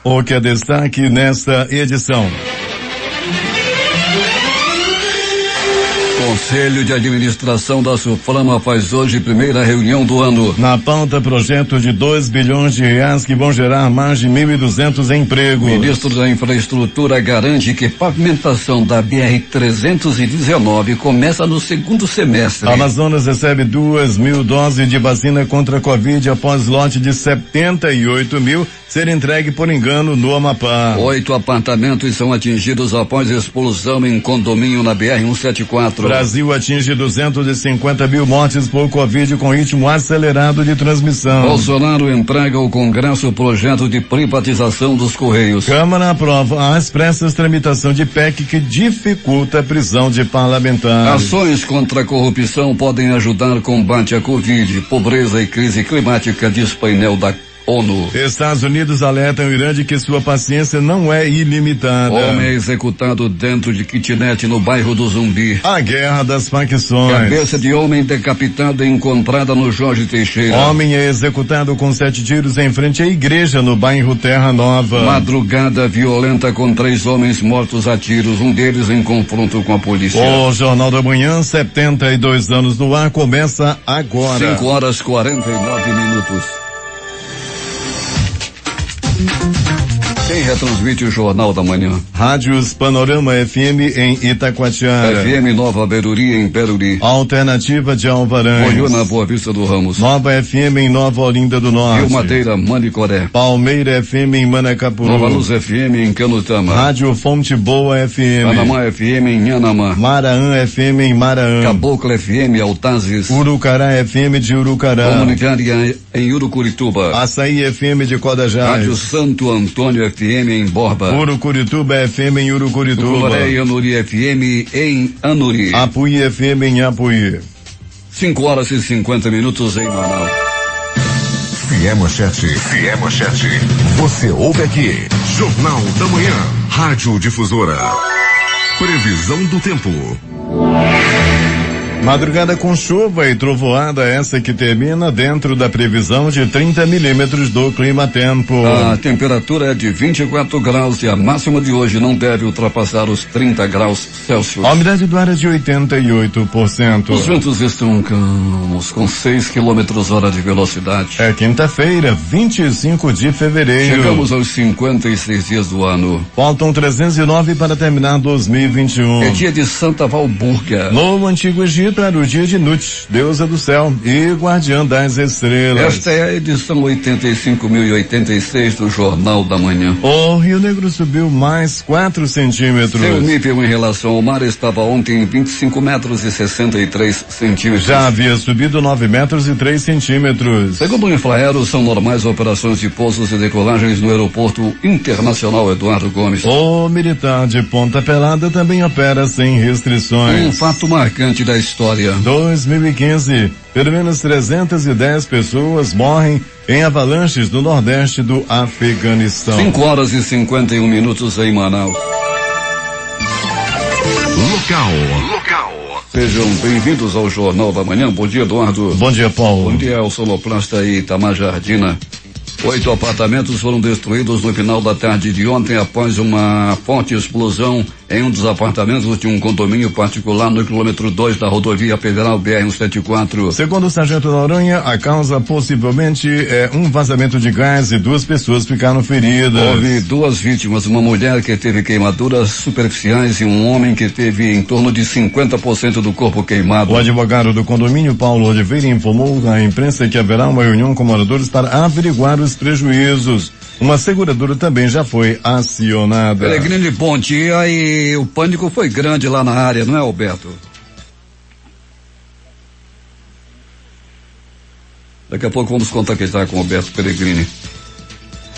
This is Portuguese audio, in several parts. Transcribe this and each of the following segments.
O que é destaque nesta edição? Conselho de Administração da Suframa faz hoje primeira reunião do ano. Na pauta, projeto de 2 bilhões de reais que vão gerar mais de 1.200 empregos. O ministro da Infraestrutura garante que pavimentação da BR-319 começa no segundo semestre. Amazonas recebe 2.000 doses de vacina contra a Covid após lote de 78 mil ser entregue por engano no Amapá. 8 apartamentos são atingidos após explosão em condomínio na BR-174. Brasil atinge 250 mil mortes por Covid com ritmo acelerado de transmissão. Bolsonaro entrega ao Congresso o projeto de privatização dos Correios. Câmara aprova às pressas tramitação de PEC que dificulta a prisão de parlamentares. Ações contra a corrupção podem ajudar no combate à Covid, pobreza e crise climática, diz painel da ONU. Estados Unidos alertam o Irã de que sua paciência não é ilimitada. Homem é executado dentro de kitnet no bairro do Zumbi. A guerra das facções. Cabeça de homem decapitada encontrada no Jorge Teixeira. Homem é executado com 7 tiros em frente à igreja no bairro Terra Nova. Madrugada violenta com 3 homens mortos a tiros, um deles em confronto com a polícia. O Jornal da Manhã, 72 anos no ar, começa agora. 5:49. Quem retransmite o Jornal da Manhã? Rádios Panorama FM em Itacoatiara. FM Nova Beruri em Beruri. Alternativa de Alvarães. Goiânia, Boa Vista do Ramos. Nova FM em Nova Olinda do Norte. Rio Madeira, Manicoré. Palmeira FM em Manacapuru. Nova Luz FM em Canutama. Rádio Fonte Boa FM. Panamá FM em Nhanamá. Maraã FM em Maraã. Caboclo FM Altazes. Urucará FM de Urucará. Comunitária em Urucurituba. Açaí FM de Codajás. Rádio Santo Antônio FM em Borba. Urucurituba FM em Urucurituba. Tucumã e Anuri FM em Anuri. Apuí FM em Apuí. 5:50 em Manaus. Fiemachete. Você ouve aqui. Jornal da Manhã. Rádio Difusora. Previsão do tempo. Madrugada com chuva e trovoada, essa que termina dentro da previsão de 30 milímetros do clima-tempo. A temperatura é de 24 graus e a máxima de hoje não deve ultrapassar os 30 graus Celsius. A umidade do ar é de 88%. Os ventos estão calmos, com 6 km/h de velocidade. É quinta-feira, 25 de fevereiro. Chegamos aos 56 dias do ano. Faltam 309 para terminar 2021. É dia de Santa Valburga. No Antigo Egito era o dia de Nut, deusa do céu e guardiã das estrelas. Esta é a edição 85.086 do Jornal da Manhã. O Rio Negro subiu mais 4 centímetros. Seu nível em relação ao mar estava ontem em 25 metros e 63 centímetros. Já havia subido 9 metros e 3 centímetros. Segundo o Infraero, são normais operações de pousos e decolagens no Aeroporto Internacional Eduardo Gomes. O militar de Ponta Pelada também opera sem restrições. Um fato marcante da história. 2015, pelo menos 310 pessoas morrem em avalanches no nordeste do Afeganistão. 5:51 em Manaus. Local. Sejam bem-vindos ao Jornal da Manhã. Bom dia, Eduardo. Bom dia, Paulo. Bom dia, ao sonoplasta Itamar Jardina. 8 apartamentos foram destruídos no final da tarde de ontem após uma forte explosão em um dos apartamentos de um condomínio particular no quilômetro 2 da rodovia federal BR-174. Segundo o sargento Noronha, a causa possivelmente é um vazamento de gás e 2 pessoas ficaram feridas. Houve 2 vítimas, uma mulher que teve queimaduras superficiais e um homem que teve em torno de 50% do corpo queimado. O advogado do condomínio, Paulo Oliveira, informou à imprensa que haverá uma reunião com moradores para averiguar os prejuízos. Uma seguradora também já foi acionada. Peregrine, bom dia. E o pânico foi grande lá na área, não é, Alberto? Daqui a pouco vamos contactar com o Alberto Peregrini.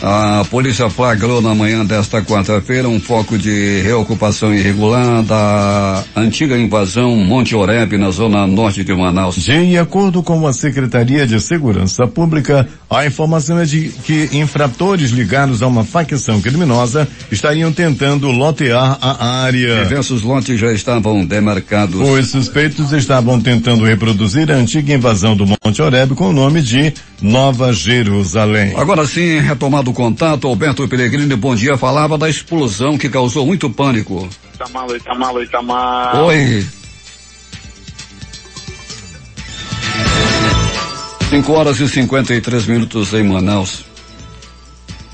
A polícia flagrou na manhã desta quarta-feira um foco de reocupação irregular da antiga invasão Monte Oreb, na zona norte de Manaus. De acordo com a Secretaria de Segurança Pública, a informação é de que infratores ligados a uma facção criminosa estariam tentando lotear a área. Diversos lotes já estavam demarcados. Os suspeitos estavam tentando reproduzir a antiga invasão do Monte Oreb com o nome de Nova Jerusalém. Agora sim, retomada tomado contato. Alberto Pellegrini, bom dia. Falava da explosão que causou muito pânico. Itamar. Oi. 5h53 em Manaus.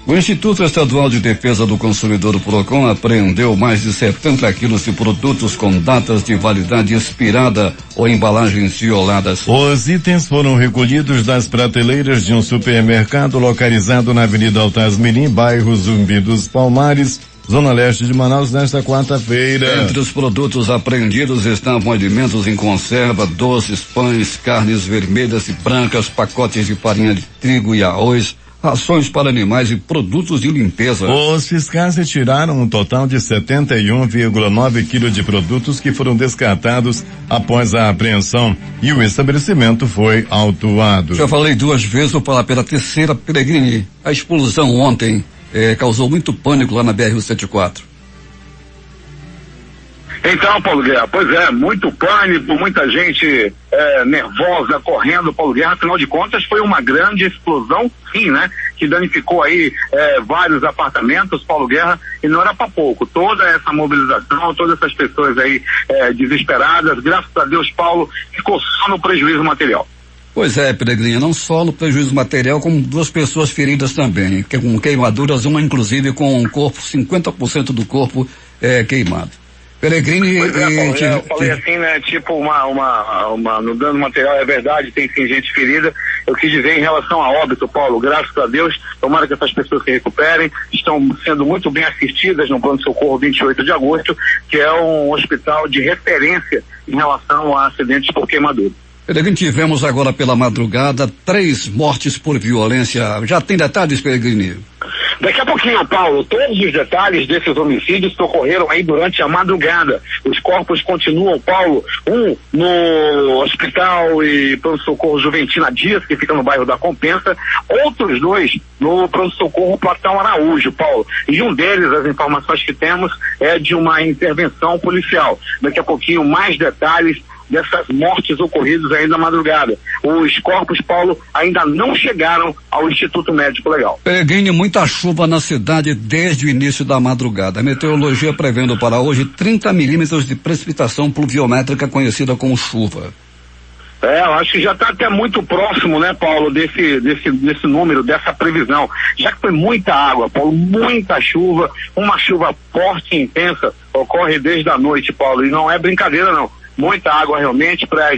O Instituto Estadual de Defesa do Consumidor, PROCON, apreendeu mais de 70 quilos de produtos com datas de validade expirada ou embalagens violadas. Os itens foram recolhidos das prateleiras de um supermercado localizado na Avenida Altasmirim, bairro Zumbi dos Palmares, Zona Leste de Manaus, nesta quarta-feira. Entre os produtos apreendidos estavam alimentos em conserva, doces, pães, carnes vermelhas e brancas, pacotes de farinha de trigo e arroz, rações para animais e produtos de limpeza. Os fiscais retiraram um total de 71,9 quilos de produtos que foram descartados após a apreensão e o estabelecimento foi autuado. Já falei 2 vezes, vou falar pela terceira, Pellegrini. A explosão ontem causou muito pânico lá na BR-174. Então, Paulo Guerra, pois é, muito pânico, muita gente nervosa, correndo, Paulo Guerra, afinal de contas foi uma grande explosão, sim, né? Que danificou aí vários apartamentos, Paulo Guerra, e não era para pouco. Toda essa mobilização, todas essas pessoas aí desesperadas, graças a Deus, Paulo, ficou só no prejuízo material. Pois é, Pellegrini, não só no prejuízo material, como 2 pessoas feridas também, com queimaduras, uma inclusive com o corpo, 50% do corpo queimado. Pellegrini. Pois é, Paulo, eu falei assim, né, tipo no dano material, é verdade, tem sim gente ferida. Eu quis dizer em relação a óbito, Paulo, graças a Deus, tomara que essas pessoas se recuperem, estão sendo muito bem assistidas no pronto-socorro 28 de agosto, que é um hospital de referência em relação a acidentes por queimadura. Pellegrini, tivemos agora pela madrugada 3 mortes por violência. Já tem detalhes, Pellegrini? Daqui a pouquinho, Paulo, todos os detalhes desses homicídios que ocorreram aí durante a madrugada. Os corpos continuam, Paulo, um no Hospital e Pronto-Socorro Juventina Dias, que fica no bairro da Compensa, outros 2 no Pronto-Socorro Platão Araújo, Paulo. E um deles, as informações que temos, é de uma intervenção policial. Daqui a pouquinho, mais detalhes dessas mortes ocorridas ainda na madrugada. Os corpos, Paulo, ainda não chegaram ao Instituto Médico Legal. Pellegrini, muita chuva na cidade desde o início da madrugada. A meteorologia prevendo para hoje 30 milímetros de precipitação pluviométrica conhecida como chuva. Eu acho que já está até muito próximo, né, Paulo, desse número, dessa previsão. Já que foi muita água, Paulo, muita chuva, uma chuva forte e intensa ocorre desde a noite, Paulo, e não é brincadeira, não. Muita água realmente para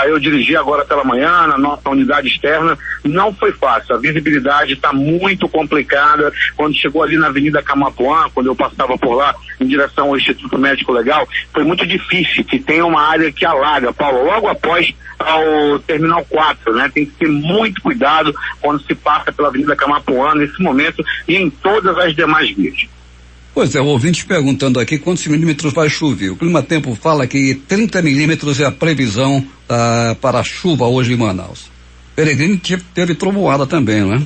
eu dirigir agora pela manhã na nossa unidade externa, não foi fácil, a visibilidade está muito complicada. Quando chegou ali na Avenida Camapuã, quando eu passava por lá em direção ao Instituto Médico Legal, foi muito difícil, que tem uma área que alaga, Paulo, logo após ao Terminal 4, né? Tem que ter muito cuidado quando se passa pela Avenida Camapuã nesse momento e em todas as demais vias. Pois é, o ouvinte perguntando aqui quantos milímetros vai chover. O Clima Tempo fala que 30 milímetros é a previsão para a chuva hoje em Manaus. Pellegrini teve trovoada também, não é?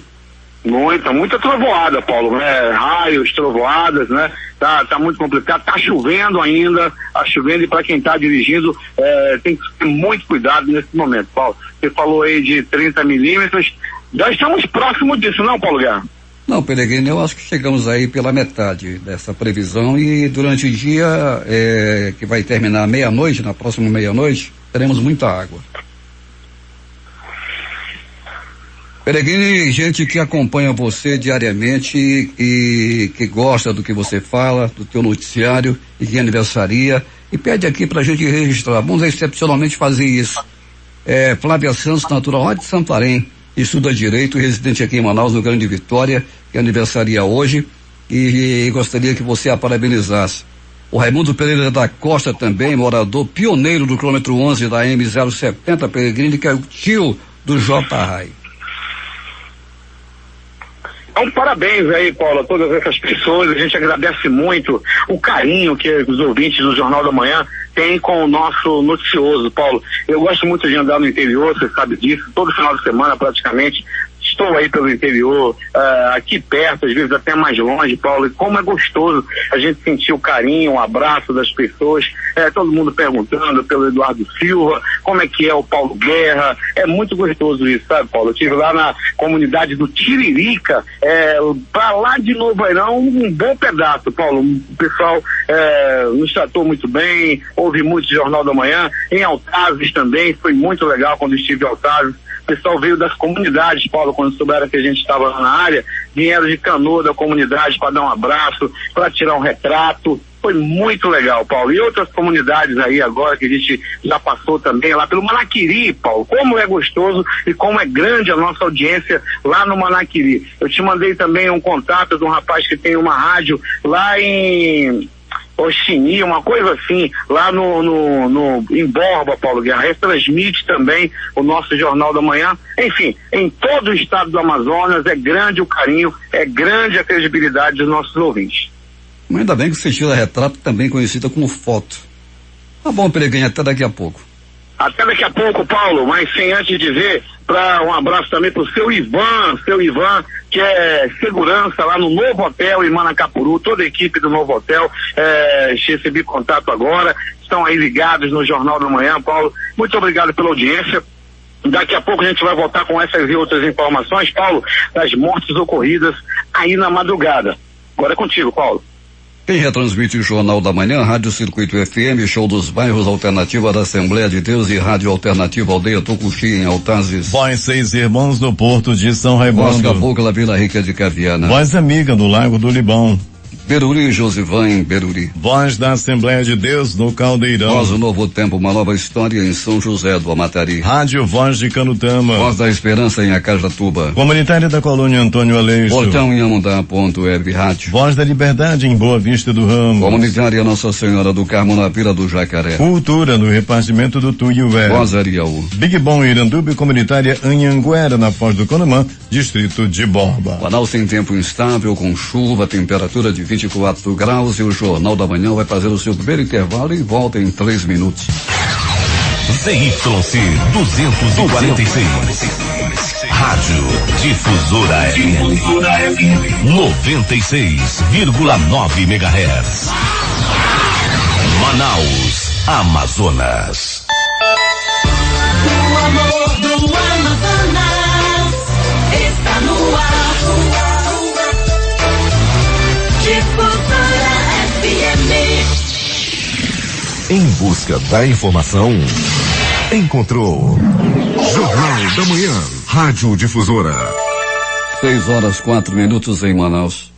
Muita trovoada, Paulo, né? Raios, trovoadas, né? Tá muito complicado, tá chovendo ainda, e para quem tá dirigindo, tem que ter muito cuidado nesse momento, Paulo. Você falou aí de 30 milímetros, já estamos próximos disso, não, Paulo Guerra? Não, Pellegrini, eu acho que chegamos aí pela metade dessa previsão e durante o dia, que vai terminar meia-noite, na próxima meia-noite, teremos muita água. Pellegrini, gente que acompanha você diariamente e que gosta do que você fala, do teu noticiário e que aniversaria, e pede aqui pra gente registrar. Vamos excepcionalmente fazer isso. Flávia Santos, natural lá de Santarém, estuda Direito, residente aqui em Manaus, no Grande Vitória, que aniversaria hoje, e gostaria que você a parabenizasse. O Raimundo Pereira da Costa também, morador pioneiro do quilômetro 11 da M070, Pellegrini, que é o tio do J. Rai. Então, parabéns aí, Paulo, a todas essas pessoas. A gente agradece muito o carinho que os ouvintes do Jornal da Manhã têm com o nosso noticioso, Paulo. Eu gosto muito de andar no interior, você sabe disso, todo final de semana praticamente estou aí pelo interior, aqui perto, às vezes até mais longe, Paulo, e como é gostoso a gente sentir o carinho, o abraço das pessoas, todo mundo perguntando pelo Eduardo Silva, como é que é o Paulo Guerra, é muito gostoso isso, sabe, Paulo? Eu estive lá na comunidade do Tiririca, para lá de Novo Airão, um bom pedaço, Paulo, o pessoal nos tratou muito bem, houve muito Jornal da Manhã, em Altazes também, foi muito legal quando estive em Altazes. O pessoal veio das comunidades, Paulo, quando souberam que a gente estava lá na área, vieram de Canoa da comunidade para dar um abraço, para tirar um retrato. Foi muito legal, Paulo. E outras comunidades aí agora que a gente já passou também, lá pelo Manaquiri, Paulo. Como é gostoso e como é grande a nossa audiência lá no Manaquiri. Eu te mandei também um contato de um rapaz que tem uma rádio lá em Oxini, uma coisa assim, lá em Borba, Paulo Guerra, retransmite também o nosso Jornal da Manhã. Enfim, em todo o estado do Amazonas é grande o carinho, é grande a credibilidade dos nossos ouvintes. Mas ainda bem que você tira retrato, também conhecida como foto. Tá bom, Pereguinha, até daqui a pouco. Até daqui a pouco, Paulo, mas sem antes dizer, um abraço também pro seu Ivan, que é segurança lá no Novo Hotel em Manacapuru, toda a equipe do Novo Hotel, recebi contato agora, estão aí ligados no Jornal da Manhã, Paulo, muito obrigado pela audiência. Daqui a pouco a gente vai voltar com essas e outras informações, Paulo, das mortes ocorridas aí na madrugada. Agora é contigo, Paulo. Quem retransmite o Jornal da Manhã, Rádio Circuito FM, Show dos Bairros, Alternativa da Assembleia de Deus e Rádio Alternativa Aldeia Tucuxi, em Altazes. Voz Seis Irmãos no Porto de São Raimundo. Voz Cabocla, Vila Rica de Caviana. Voz Amiga do Lago do Libão. Beruri, Josivan, em Beruri. Voz da Assembleia de Deus no Caldeirão. Voz do Novo Tempo, uma nova história em São José do Amatari. Rádio Voz de Canutama. Voz da Esperança em Acajatuba. Comunitária da Colônia Antônio Aleixo. Portão em Amundá.web Rádio. Voz da Liberdade em Boa Vista do Ramo. Comunitária Nossa Senhora do Carmo na Vila do Jacaré. Cultura no repartimento do Tuiué. Voz Ariaú. Big Bom Iranduba e Comunitária Anhanguera na Foz do Conamã, distrito de Borba. Manaus tem tempo instável com chuva, temperatura de 24 graus. E o Jornal da Manhã vai fazer o seu primeiro intervalo e volta em 3 minutos. ZYC 246. Rádio Difusora FM 96,9 MHz. Manaus, Amazonas. O amor do Amazonas está no ar. Difusora FM. Em busca da informação, encontrou Jornal da Manhã, Rádio Difusora. 6h04 em Manaus.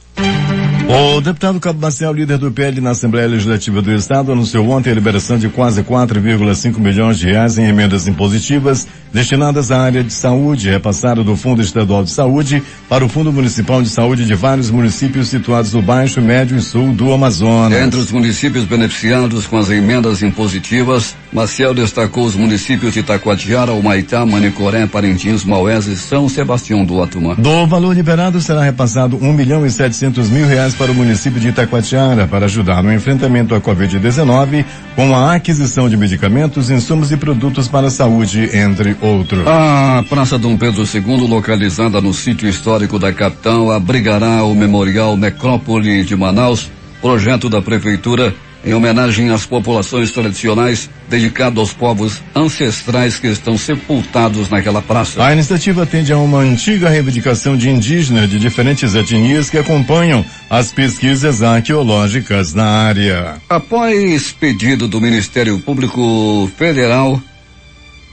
O deputado Cabo Maciel, líder do PL na Assembleia Legislativa do Estado, anunciou ontem a liberação de quase 4,5 milhões de reais em emendas impositivas destinadas à área de saúde, repassada do Fundo Estadual de Saúde para o Fundo Municipal de Saúde de vários municípios situados no Baixo, Médio e Sul do Amazonas. Entre os municípios beneficiados com as emendas impositivas, Maciel destacou os municípios de Taquatiara, Humaitá, Manicoré, Parintins, Maués e São Sebastião do Atumã. Do valor liberado será repassado 1.700.000 reais para o município de Itacoatiara para ajudar no enfrentamento à Covid-19 com a aquisição de medicamentos, insumos e produtos para a saúde, entre outros. A Praça Dom Pedro II, localizada no sítio histórico da capital, abrigará o Memorial Necrópole de Manaus, projeto da Prefeitura em homenagem às populações tradicionais, dedicado aos povos ancestrais que estão sepultados naquela praça. A iniciativa atende a uma antiga reivindicação de indígenas de diferentes etnias que acompanham as pesquisas arqueológicas na área. Após pedido do Ministério Público Federal,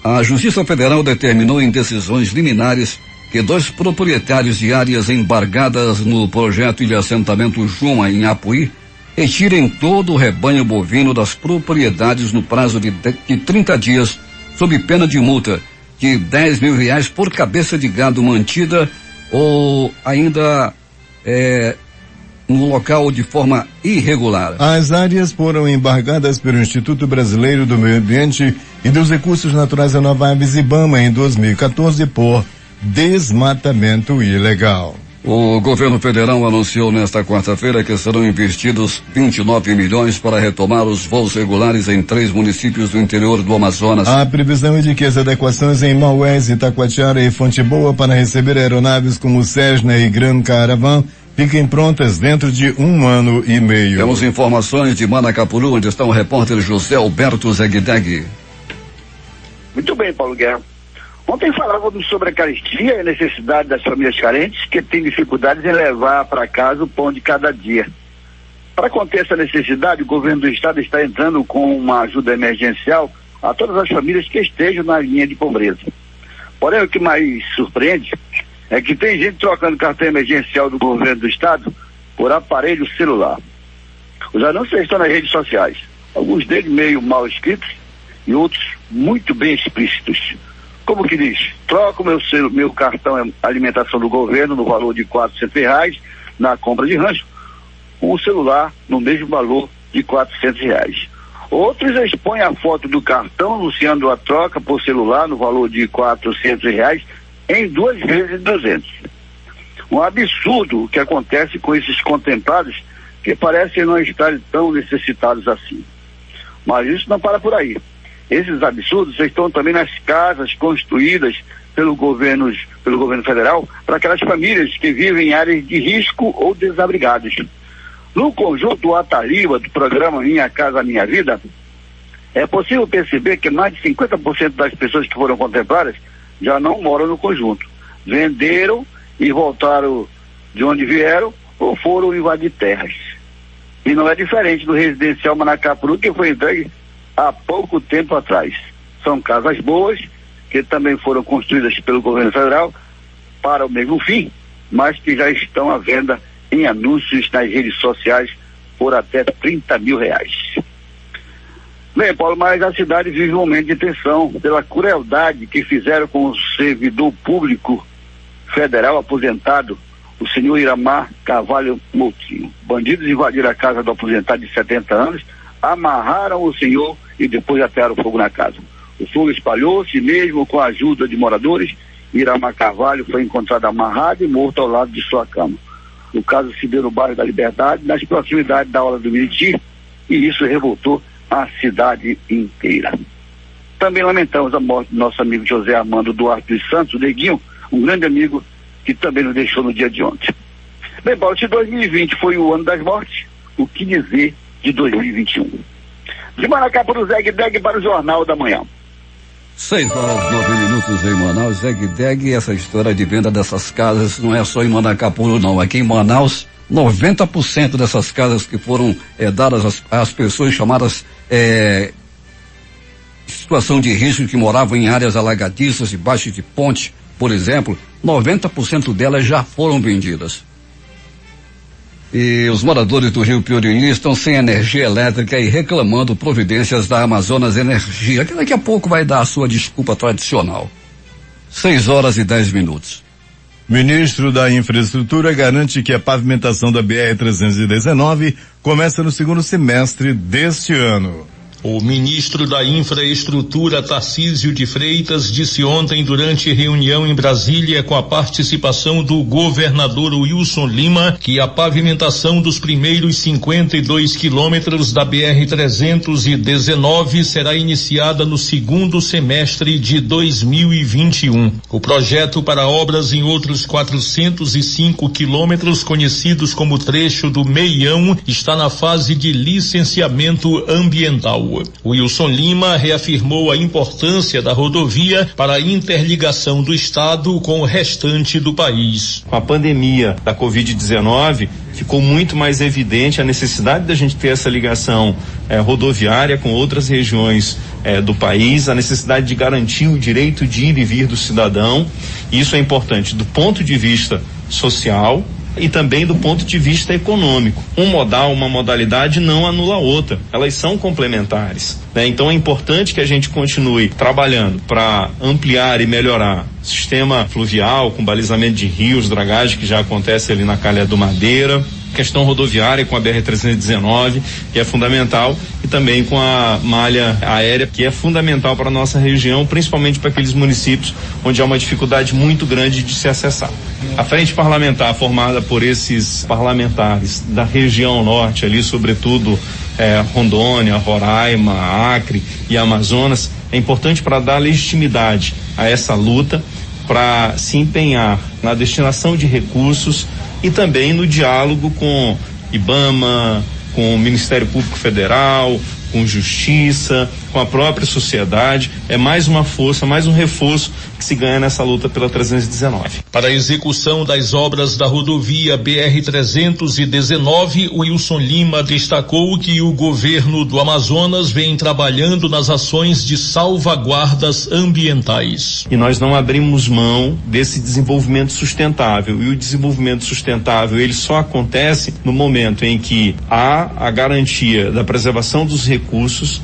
a Justiça Federal determinou em decisões liminares que 2 proprietários de áreas embargadas no projeto de assentamento Juma, em Apuí, retirem todo o rebanho bovino das propriedades no prazo de 30 dias, sob pena de multa de R$10 mil por cabeça de gado mantida ou ainda no local de forma irregular. As áreas foram embargadas pelo Instituto Brasileiro do Meio Ambiente e dos Recursos Naturais Renováveis, IBAMA, em 2014 por desmatamento ilegal. O governo federal anunciou nesta quarta-feira que serão investidos 29 milhões para retomar os voos regulares em 3 municípios do interior do Amazonas. A previsão é de que as adequações em Maués, Itacoatiara e Fonte Boa para receber aeronaves como Cessna e Gran Caravan fiquem prontas dentro de 1 ano e meio. Temos informações de Manacapuru, onde está o repórter José Alberto Zegdeg. Muito bem, Paulo Guerra. Ontem falávamos sobre a carestia e a necessidade das famílias carentes que têm dificuldades em levar para casa o pão de cada dia. Para conter essa necessidade, o governo do estado está entrando com uma ajuda emergencial a todas as famílias que estejam na linha de pobreza. Porém, o que mais surpreende é que tem gente trocando cartão emergencial do governo do estado por aparelho celular. Os anúncios estão nas redes sociais, alguns deles meio mal escritos e outros muito bem explícitos. Como que diz? Troca o meu cartão alimentação do governo no valor de R$400 na compra de rancho, com o celular no mesmo valor de R$400. Outros expõem a foto do cartão anunciando a troca por celular no valor de R$400 em 2 vezes 200. Um absurdo o que acontece com esses contemplados que parecem não estar tão necessitados assim. Mas isso não para por aí. Esses absurdos estão também nas casas construídas pelo governo federal para aquelas famílias que vivem em áreas de risco ou desabrigadas. No conjunto Ataliba do programa Minha Casa Minha Vida, é possível perceber que mais de 50% das pessoas que foram contempladas já não moram no conjunto. Venderam e voltaram de onde vieram ou foram invadir terras. E não é diferente do residencial Manacapuru, que foi entregue há pouco tempo atrás. São casas boas, que também foram construídas pelo governo federal para o mesmo fim, mas que já estão à venda em anúncios nas redes sociais por até R$30 mil. Bem, Paulo, mas a cidade vive um momento de tensão pela crueldade que fizeram com o servidor público federal aposentado, o senhor Iramar Carvalho Moutinho. Bandidos invadiram a casa do aposentado de 70 anos, amarraram o senhor e depois atearam fogo na casa. O fogo espalhou-se mesmo com a ajuda de moradores. Iramar Carvalho foi encontrado amarrado e morto ao lado de sua cama. O caso se deu no bairro da Liberdade, nas proximidades da Orla do Miriti, e isso revoltou a cidade inteira. Também lamentamos a morte do nosso amigo José Armando Duarte dos Santos, o Neguinho, um grande amigo que também nos deixou no dia de ontem. Bem, Paulo, se 2020 foi o ano das mortes, o que dizer de 2021? De Manacapuru, Zegdeg para o Jornal da Manhã. 6h09 em Manaus. Zegdeg, essa história de venda dessas casas não é só em Manacapuru, não. Aqui em Manaus, 90% dessas casas que foram dadas às pessoas chamadas situação de risco, que moravam em áreas alagadiças, debaixo de ponte, por exemplo, 90% delas já foram vendidas. E os moradores do Rio Piorini estão sem energia elétrica e reclamando providências da Amazonas Energia, que daqui a pouco vai dar a sua desculpa tradicional. 6h10. Ministro da Infraestrutura garante que a pavimentação da BR-319 começa no segundo semestre deste ano. O ministro da Infraestrutura, Tarcísio de Freitas, disse ontem durante reunião em Brasília com a participação do governador Wilson Lima que a pavimentação dos primeiros 52 quilômetros da BR-319 será iniciada no segundo semestre de 2021. O projeto para obras em outros 405 quilômetros, conhecidos como trecho do Meião, está na fase de licenciamento ambiental. Wilson Lima reafirmou a importância da rodovia para a interligação do estado com o restante do país. Com a pandemia da Covid-19, ficou muito mais evidente a necessidade da gente ter essa ligação rodoviária com outras regiões do país, a necessidade de garantir o direito de ir e vir do cidadão. Isso é importante do ponto de vista social e também do ponto de vista econômico. Um modal, uma modalidade não anula a outra, elas são complementares, né? Então é importante que a gente continue trabalhando para ampliar e melhorar o sistema fluvial com balizamento de rios, dragagem, que já acontece ali na Calha do Madeira, questão rodoviária com a BR-319, que é fundamental, e também com a malha aérea, que é fundamental para a nossa região, principalmente para aqueles municípios onde há uma dificuldade muito grande de se acessar. A frente parlamentar formada por esses parlamentares da região norte, ali sobretudo Rondônia, Roraima, Acre e Amazonas, é importante para dar legitimidade a essa luta, para se empenhar na destinação de recursos e também no diálogo com IBAMA, com o Ministério Público Federal, com Justiça, com a própria sociedade. É mais uma força, mais um reforço que se ganha nessa luta pela 319. Para a execução das obras da rodovia BR-319, Wilson Lima destacou que o governo do Amazonas vem trabalhando nas ações de salvaguardas ambientais. E nós não abrimos mão desse desenvolvimento sustentável. E o desenvolvimento sustentável, ele só acontece no momento em que há a garantia da preservação dos recursos,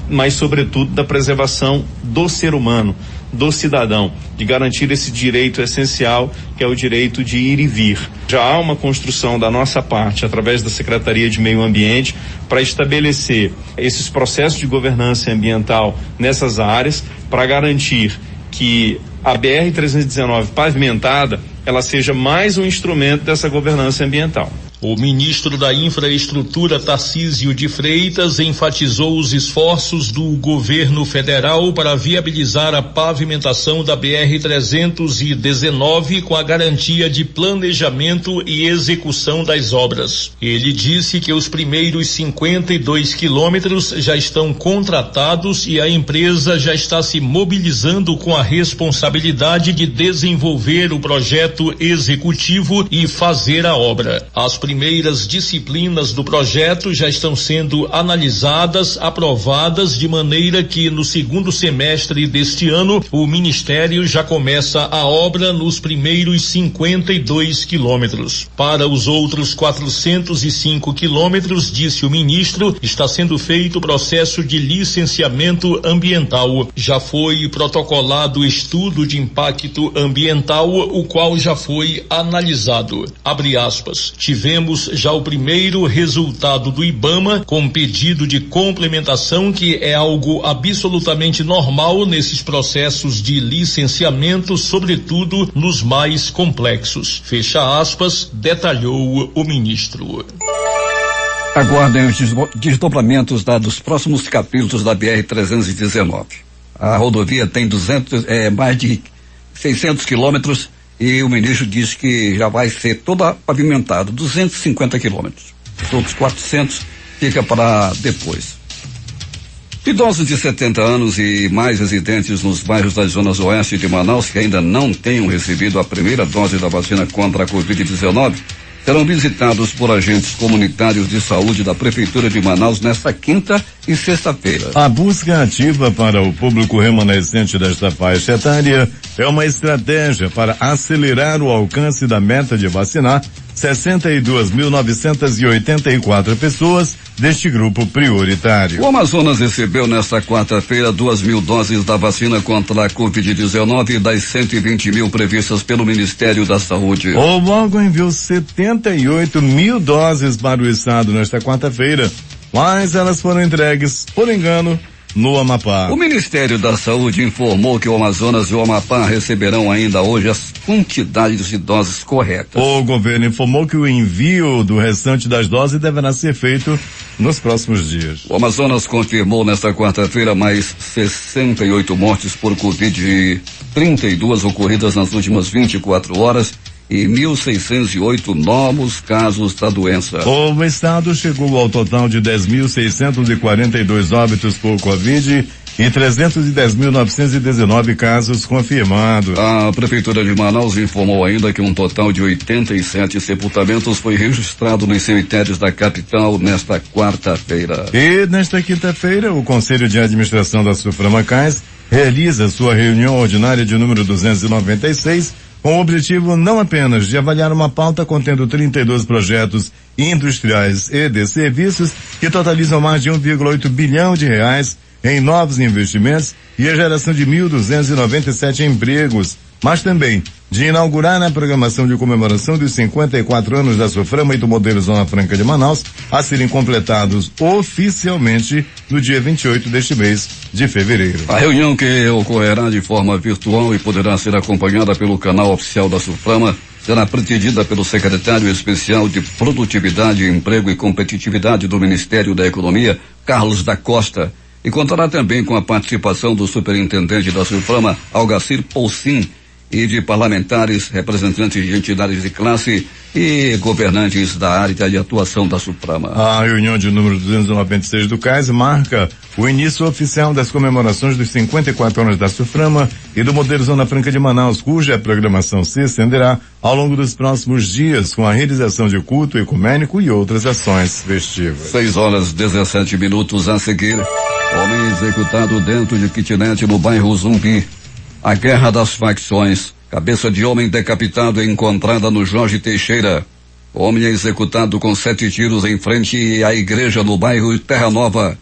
mas sobretudo da preservação do ser humano, do cidadão, de garantir esse direito essencial, que é o direito de ir e vir. Já há uma construção da nossa parte, através da Secretaria de Meio Ambiente, para estabelecer esses processos de governança ambiental nessas áreas, para garantir que a BR-319 pavimentada, ela seja mais um instrumento dessa governança ambiental. O ministro da Infraestrutura, Tarcísio de Freitas, enfatizou os esforços do governo federal para viabilizar a pavimentação da BR-319 com a garantia de planejamento e execução das obras. Ele disse que os primeiros 52 quilômetros já estão contratados e a empresa já está se mobilizando com a responsabilidade de desenvolver o projeto executivo e fazer a obra. As primeiras disciplinas do projeto já estão sendo analisadas, aprovadas, de maneira que no segundo semestre deste ano o Ministério já começa a obra nos primeiros 52 quilômetros. Para os outros 405 quilômetros, disse o ministro, está sendo feito o processo de licenciamento ambiental. Já foi protocolado o estudo de impacto ambiental, o qual já foi analisado. Abre aspas. Tivemos já o primeiro resultado do IBAMA com pedido de complementação, que é algo absolutamente normal nesses processos de licenciamento, sobretudo nos mais complexos. Fecha aspas, detalhou o ministro. Aguardem os desdobramentos dos próximos capítulos da BR-319. A rodovia tem mais de 600 quilômetros e o ministro diz que já vai ser toda pavimentada, 250 quilômetros. Os outros 400 fica para depois. Idosos de 70 anos e mais residentes nos bairros das zonas oeste de Manaus que ainda não tenham recebido a primeira dose da vacina contra a Covid-19 serão visitados por agentes comunitários de saúde da Prefeitura de Manaus nesta quinta e sexta-feira. A busca ativa para o público remanescente desta faixa etária é uma estratégia para acelerar o alcance da meta de vacinar 62.984 pessoas deste grupo prioritário. O Amazonas recebeu nesta quarta-feira 2.000 doses da vacina contra a Covid-19 das 120 mil previstas pelo Ministério da Saúde. O órgão enviou 78 mil doses para o estado nesta quarta-feira, mas elas foram entregues, por engano, no Amapá. O Ministério da Saúde informou que o Amazonas e o Amapá receberão ainda hoje as quantidades de doses corretas. O governo informou que o envio do restante das doses deverá ser feito nos próximos dias. O Amazonas confirmou nesta quarta-feira mais 68 mortes por Covid, 32 ocorridas nas últimas 24 horas e 1.608 novos casos da doença. O estado chegou ao total de 10.642 óbitos por Covid e 310.919 casos confirmados. A Prefeitura de Manaus informou ainda que um total de 87 sepultamentos foi registrado nos cemitérios da capital nesta quarta-feira. E nesta quinta-feira, o Conselho de Administração da Suframacais realiza sua reunião ordinária de número 296, com o objetivo não apenas de avaliar uma pauta contendo 32 projetos industriais e de serviços que totalizam mais de 1,8 bilhão de reais em novos investimentos e a geração de 1.297 empregos, mas também de inaugurar na programação de comemoração dos 54 anos da Suframa e do modelo Zona Franca de Manaus, a serem completados oficialmente no dia 28 deste mês de fevereiro. A reunião, que ocorrerá de forma virtual e poderá ser acompanhada pelo canal oficial da Suframa, será presidida pelo secretário especial de Produtividade, Emprego e Competitividade do Ministério da Economia, Carlos da Costa, e contará também com a participação do superintendente da Suframa, Algacir Poulsin, e de parlamentares, representantes de entidades de classe e governantes da área de atuação da Suframa. A reunião de número 296 do CAIS marca o início oficial das comemorações dos 54 anos da Suframa e do modelo Zona Franca de Manaus, cuja programação se estenderá ao longo dos próximos dias com a realização de culto ecumênico e outras ações festivas. 6:17 a seguir. Homem executado dentro de kitnet no bairro Zumbi. A guerra das facções. Cabeça de homem decapitado é encontrada no Jorge Teixeira. Homem é executado com 7 tiros em frente à igreja no bairro Terra Nova.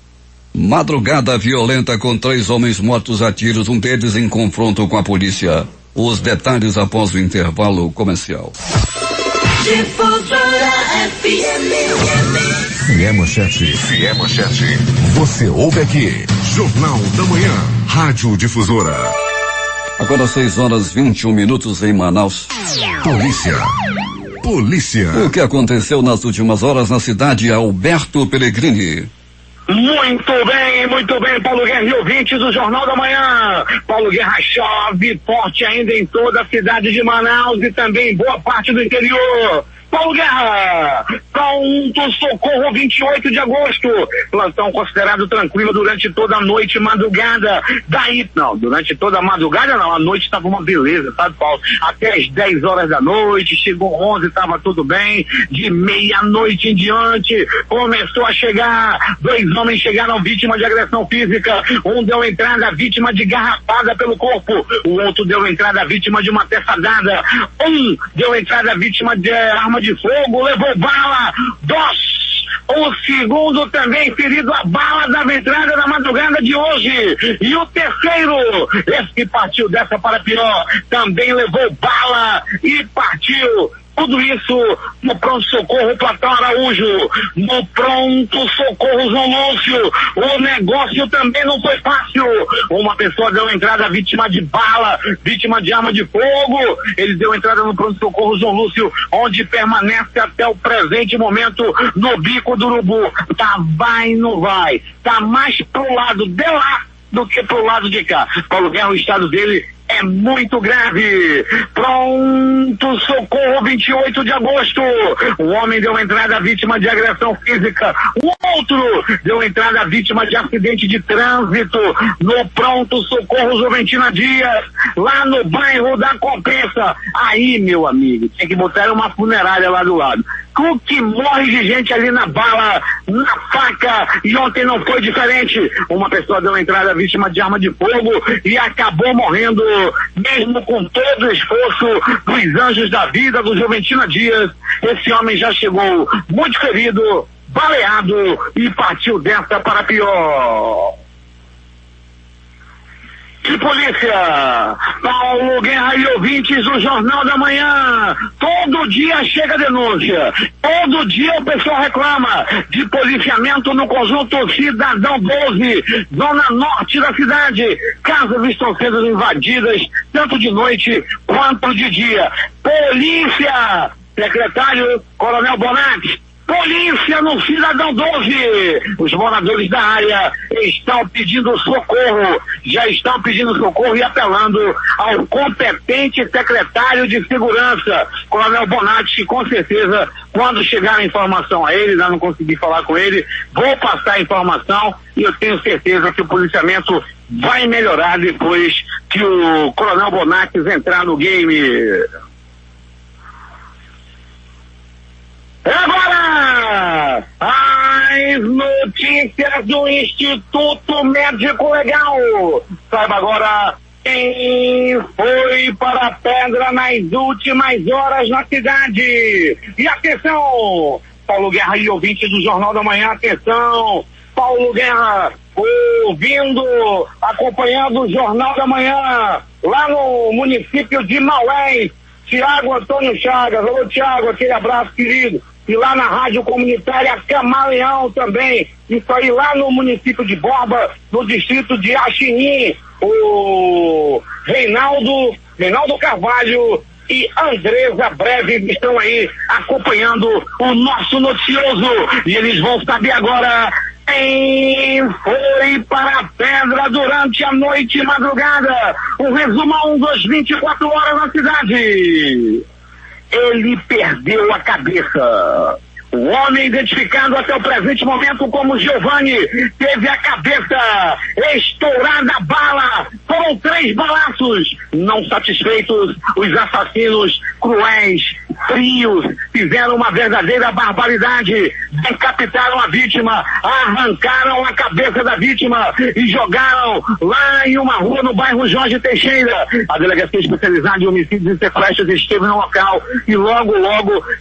Madrugada violenta com 3 homens mortos a tiros, um deles em confronto com a polícia. Os detalhes após o intervalo comercial. Difusora FM. Se é manchete, você ouve aqui. Jornal da Manhã, Rádio Difusora. Agora 6:21 em Manaus. Polícia. O que aconteceu nas últimas horas na cidade Alberto Pellegrini? Muito bem, Paulo Guerra e ouvintes do Jornal da Manhã. Paulo Guerra, chove forte ainda em toda a cidade de Manaus e também em boa parte do interior. Paulo Guerra, pronto socorro 28 de agosto, plantão considerado tranquilo durante toda a noite e madrugada, durante toda a madrugada não, a noite estava uma beleza, sabe, Paulo? Até as 10 horas da noite, chegou 11, estava tudo bem, de meia-noite em diante, começou a chegar, 2 homens chegaram vítimas de agressão física, um deu entrada vítima de garrafada pelo corpo, o outro deu entrada vítima de uma peçadada, um deu entrada vítima de arma de fogo, levou bala, 2. O segundo também ferido a bala da entrada na madrugada de hoje. E o terceiro, esse que partiu dessa para pior, também levou bala e partiu. Tudo isso no pronto-socorro Platão Araújo, no pronto-socorro João Lúcio. O negócio também não foi fácil. Uma pessoa deu entrada vítima de bala, vítima de arma de fogo. Ele deu entrada no pronto-socorro João Lúcio, onde permanece até o presente momento no bico do urubu. Tá, vai, não vai. Tá mais pro lado de lá do que pro lado de cá. Paulo Guerra, o estado dele é muito grave. Pronto socorro 28 de agosto. Um homem deu entrada vítima de agressão física. O outro deu entrada vítima de acidente de trânsito no pronto socorro Juventina Dias, lá no bairro da Compensa. Aí, meu amigo, tinha que botar uma funerária lá do lado. O que morre de gente ali na bala, na faca, e ontem não foi diferente. Uma pessoa deu entrada vítima de arma de fogo e acabou morrendo, mesmo com todo o esforço dos anjos da vida do Juventina Dias. Esse homem já chegou muito ferido, baleado e partiu dessa para pior. De polícia, Paulo Guerra e ouvintes do Jornal da Manhã, todo dia chega denúncia, todo dia o pessoal reclama de policiamento no conjunto Cidadão 12, zona norte da cidade. Casas estão sendo invadidas, tanto de noite quanto de dia. Polícia, secretário Coronel Bonatti, polícia no Cidadão 12. Os moradores da área estão pedindo socorro, já estão pedindo socorro e apelando ao competente secretário de segurança, Coronel Bonatti, com certeza, quando chegar a informação a ele, ainda não consegui falar com ele, vou passar a informação e eu tenho certeza que o policiamento vai melhorar depois que o Coronel Bonatti entrar no game. Agora, as notícias do Instituto Médico Legal. Saiba agora quem foi para a pedra nas últimas horas na cidade. E atenção, Paulo Guerra e ouvintes do Jornal da Manhã, atenção. Paulo Guerra, acompanhando o Jornal da Manhã, lá no município de Maués, Tiago Antônio Chagas. Alô, Tiago, aquele abraço, querido. E lá na Rádio Comunitária Camaleão também, isso aí lá no município de Borba, no distrito de Axinim, o Reinaldo Carvalho e Andresa Breve estão aí acompanhando o nosso noticioso, e eles vão saber agora quem foi para a pedra durante a noite e madrugada. Um resumão das 24 horas na cidade. Ele perdeu a cabeça. O homem, identificado até o presente momento como Giovanni, teve a cabeça estourada a bala. Foram 3 balaços. Não satisfeitos, os assassinos cruéis, frios, fizeram uma verdadeira barbaridade. Decapitaram a vítima, arrancaram a cabeça da vítima e jogaram lá em uma rua no bairro Jorge Teixeira. A Delegacia Especializada em Homicídios e Sequestros esteve no local e logo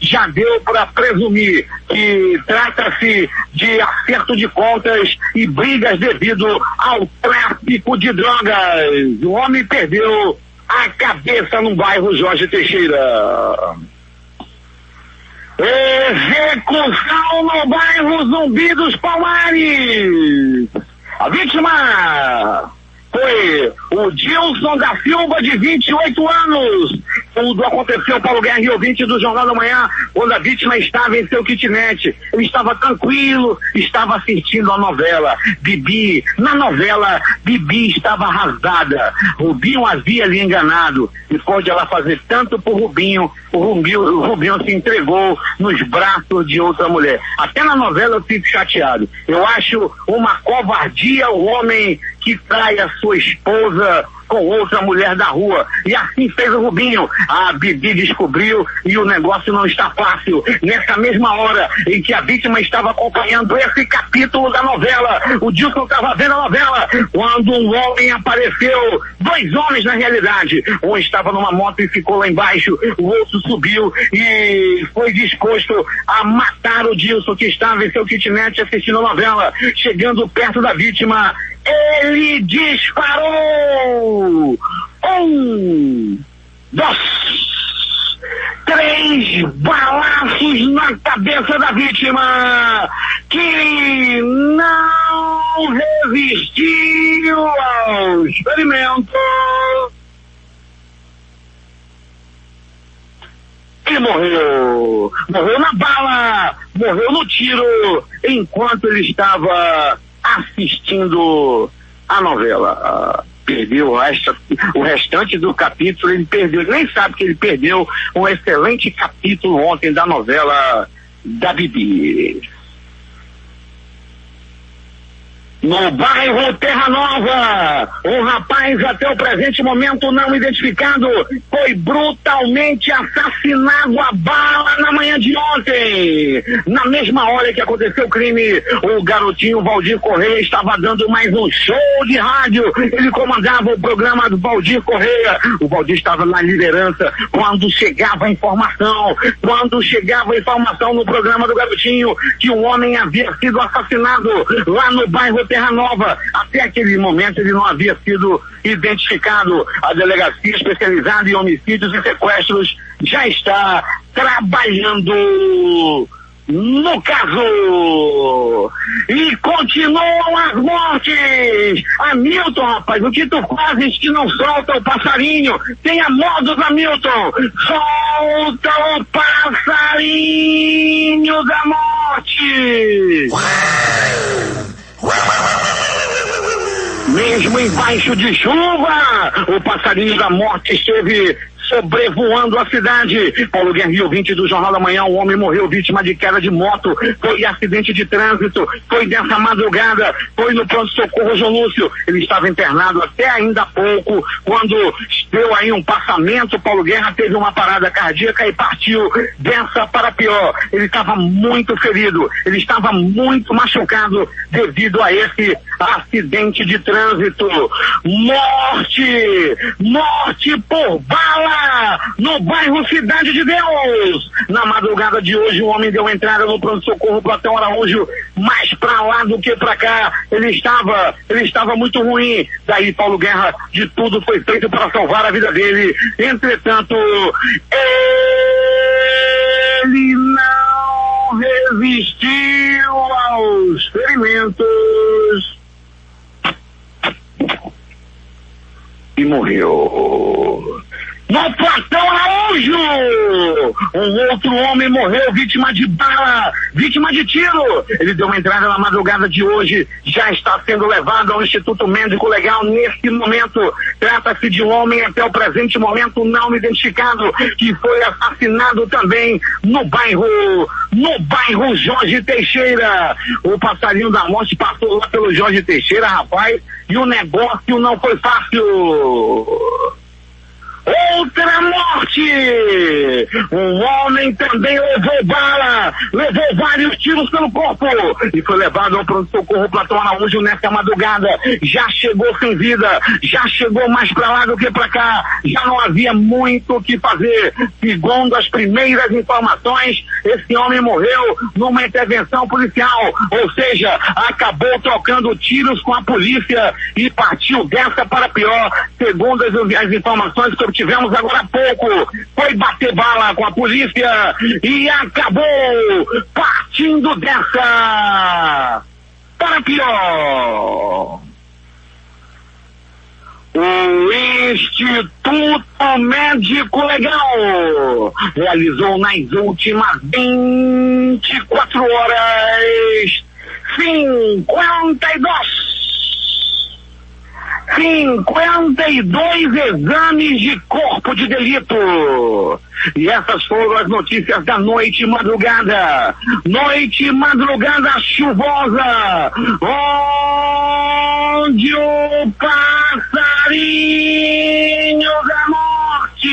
já deu para presumir que trata-se de acerto de contas e brigas devido ao tráfico de drogas. O homem perdeu a cabeça no bairro Jorge Teixeira. Execução no bairro Zumbi dos Palmares. A vítima foi o Dilson da Silva, de 28 anos. Tudo aconteceu, Paulo Guerra e ouvinte do Jornal da Manhã, quando a vítima estava em seu kitnet. Ele estava tranquilo, estava assistindo a novela Bibi. Na novela, Bibi estava arrasada. Rubinho havia lhe enganado. Depois de ela fazer tanto por Rubinho, o Rubinho se entregou nos braços de outra mulher. Até na novela eu fico chateado. Eu acho uma covardia o homem que trai a sua esposa com outra mulher da rua. E assim fez o Rubinho. A Bibi descobriu e o negócio não está fácil. Nessa mesma hora em que a vítima estava acompanhando esse capítulo da novela, o Dilson estava vendo a novela, quando um homem apareceu. 2 homens na realidade. Um estava numa moto e ficou lá embaixo, o outro subiu e foi disposto a matar o Dilson, que estava em seu kitnet assistindo a novela. Chegando perto da vítima, ele disparou 1, 2, 3 balaços na cabeça da vítima, que não resistiu ao experimento e morreu. Morreu na bala, morreu no tiro, enquanto ele estava assistindo a novela. Perdeu o restante do capítulo, ele perdeu, ele nem sabe que ele perdeu um excelente capítulo ontem da novela da Bibi. No bairro Terra Nova, um rapaz até o presente momento não identificado foi brutalmente assassinado a bala na manhã de ontem. Na mesma hora que aconteceu o crime, o garotinho Valdir Correia estava dando mais um show de rádio. Ele comandava o programa do Valdir Correia. O Valdir estava na liderança quando chegava a informação no programa do garotinho que um homem havia sido assassinado lá no bairro Terra Nova. Até aquele momento ele não havia sido identificado. A Delegacia Especializada em Homicídios e Sequestros já está trabalhando no caso. E continuam as mortes. Hamilton, rapaz, o que tu fazes que não solta o passarinho? Tenha modos, Hamilton. Solta o passarinho da morte. Mesmo embaixo de chuva, o passarinho da morte esteve sobrevoando a cidade. Paulo Guerra, ouvinte do Jornal da Manhã, um homem morreu vítima de queda de moto, foi acidente de trânsito, foi dessa madrugada, foi no pronto-socorro João Lúcio. Ele estava internado até ainda há pouco, quando deu aí um passamento, Paulo Guerra teve uma parada cardíaca e partiu dessa para pior. Ele estava muito ferido, ele estava muito machucado devido a esse acidente de trânsito. Morte por bala no bairro Cidade de Deus. Na madrugada de hoje, um homem deu entrada no pronto-socorro Platão Araújo, mais pra lá do que pra cá. Ele estava muito ruim. Daí, Paulo Guerra, de tudo foi feito para salvar a vida dele. Entretanto, ele não resistiu aos ferimentos e morreu. No Platão Araújo, um outro homem morreu vítima de bala, vítima de tiro. Ele deu uma entrada na madrugada de hoje, já está sendo levado ao Instituto Médico Legal neste momento. Trata-se de um homem até o presente momento não identificado, que foi assassinado também no bairro Jorge Teixeira. O passarinho da morte passou lá pelo Jorge Teixeira, rapaz, e o negócio não foi fácil. Outra morte! Um homem também levou bala, levou vários tiros pelo corpo e foi levado ao pronto-socorro Platão Araújo nesta madrugada. Já chegou sem vida, já chegou mais pra lá do que pra cá, já não havia muito o que fazer. Segundo as primeiras informações, esse homem morreu numa intervenção policial, ou seja, acabou trocando tiros com a polícia e partiu dessa para pior. Segundo as informações que tivemos agora há pouco, foi bater bala com a polícia e acabou partindo dessa para pior. O Instituto Médico Legal realizou nas últimas 24 horas 52 exames de corpo de delito. E essas foram as notícias da noite e madrugada. Noite e madrugada chuvosa, onde o passarinho da morte.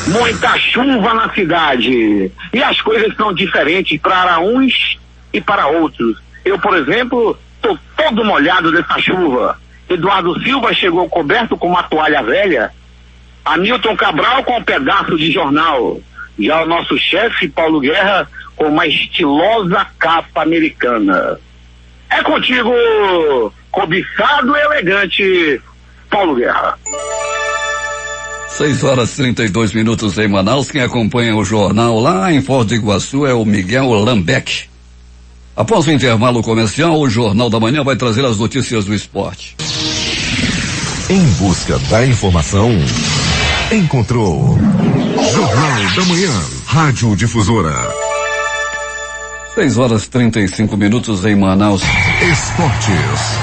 Muita chuva na cidade. E as coisas são diferentes para uns e para outros. Eu, por exemplo, estou todo molhado dessa chuva. Eduardo Silva chegou coberto com uma toalha velha. Hamilton Cabral com um pedaço de jornal. Já o nosso chefe, Paulo Guerra, com uma estilosa capa americana. É contigo, cobiçado e elegante, Paulo Guerra. 6h32 em Manaus. Quem acompanha o jornal lá em Foz do Iguaçu é o Miguel Lambeck. Após o intervalo comercial, o Jornal da Manhã vai trazer as notícias do esporte. Em busca da informação, encontrou Jornal da Manhã, Rádio Difusora. 6h35 em Manaus. Esportes.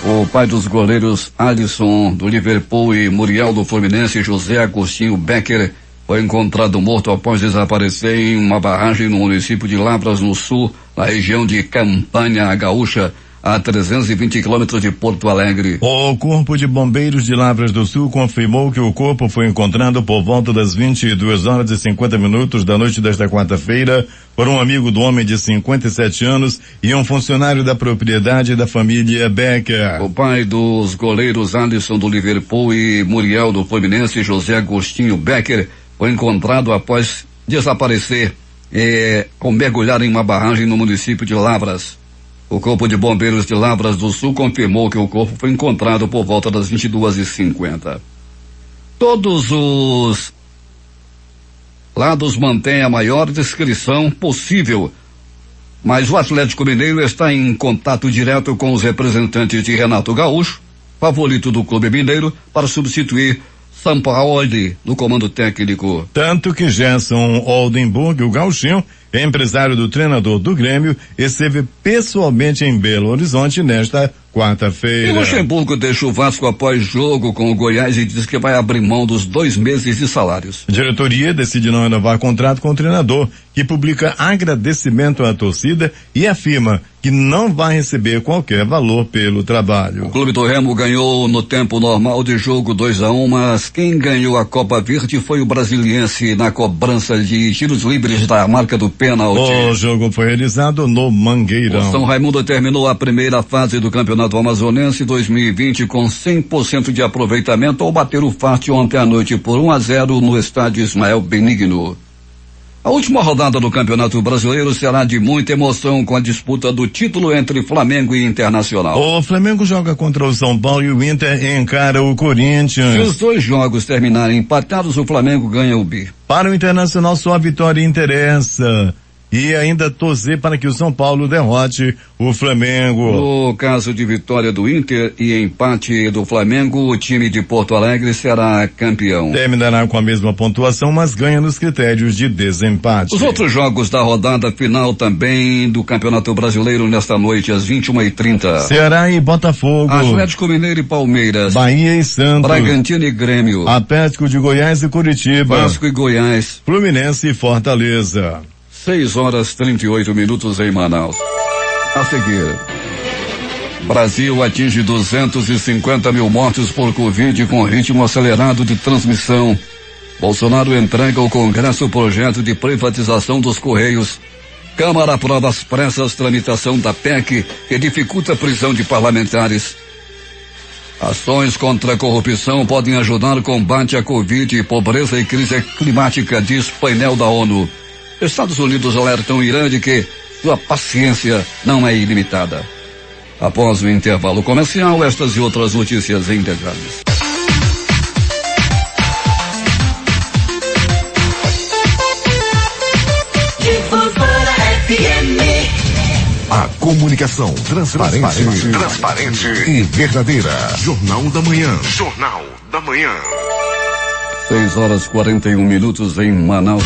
O pai dos goleiros Alisson do Liverpool e Muriel do Fluminense, José Agostinho Becker, foi encontrado morto após desaparecer em uma barragem no município de Lavras, no sul, na região de Campanha Gaúcha, a 320 quilômetros de Porto Alegre. O Corpo de Bombeiros de Lavras do Sul confirmou que o corpo foi encontrado por volta das 22h50 da noite desta quarta-feira por um amigo do homem de 57 anos e um funcionário da propriedade da família Becker. O pai dos goleiros Alisson do Liverpool e Muriel do Fluminense, José Agostinho Becker, foi encontrado após desaparecer ao mergulhar em uma barragem no município de Lavras. O Corpo de Bombeiros de Lavras do Sul confirmou que o corpo foi encontrado por volta das 22h50. Todos os lados mantêm a maior discrição possível, mas o Atlético Mineiro está em contato direto com os representantes de Renato Gaúcho, favorito do clube mineiro, para substituir Sampaoli no comando técnico. Tanto que Gerson Oldenburg, o gauchinho, empresário do treinador do Grêmio, esteve pessoalmente em Belo Horizonte nesta quarta-feira. E Luxemburgo deixa o Vasco após jogo com o Goiás e diz que vai abrir mão dos 2 meses de salários. A diretoria decide não renovar contrato com o treinador, que publica agradecimento à torcida e afirma que não vai receber qualquer valor pelo trabalho. O Clube do Remo ganhou no tempo normal de jogo 2-1, mas quem ganhou a Copa Verde foi o Brasiliense na cobrança de tiros livres da marca do pênalti. O jogo foi realizado no Mangueirão. O São Raimundo terminou a primeira fase do Campeonato Amazonense 2020 com 100% de aproveitamento ao bater o Farte ontem à noite por 1-0 no estádio Ismael Benigno. A última rodada do Campeonato Brasileiro será de muita emoção com a disputa do título entre Flamengo e Internacional. O Flamengo joga contra o São Paulo e o Inter encara o Corinthians. Se os dois jogos terminarem empatados, o Flamengo ganha o bi. Para o Internacional só a vitória interessa. E ainda torcer para que o São Paulo derrote o Flamengo. No caso de vitória do Inter e empate do Flamengo, o time de Porto Alegre será campeão. Terminará com a mesma pontuação, mas ganha nos critérios de desempate. Os outros jogos da rodada final também do Campeonato Brasileiro nesta noite, às 21h30. Ceará e Botafogo. Atlético Mineiro e Palmeiras. Bahia e Santos. Bragantino e Grêmio. Atlético de Goiás e Curitiba. Vasco e Goiás. Fluminense e Fortaleza. 6h38 em Manaus. A seguir, Brasil atinge 250 mil mortes por Covid com ritmo acelerado de transmissão. Bolsonaro entrega ao Congresso o projeto de privatização dos Correios. Câmara aprova às pressas tramitação da PEC que dificulta a prisão de parlamentares. Ações contra a corrupção podem ajudar no combate à Covid, pobreza e crise climática, diz painel da ONU. Estados Unidos alertam o Irã de que sua paciência não é ilimitada. Após o intervalo comercial, estas e outras notícias em detalhes. A comunicação transparente e verdadeira. Jornal da Manhã. Jornal da Manhã. 6h41 em Manaus.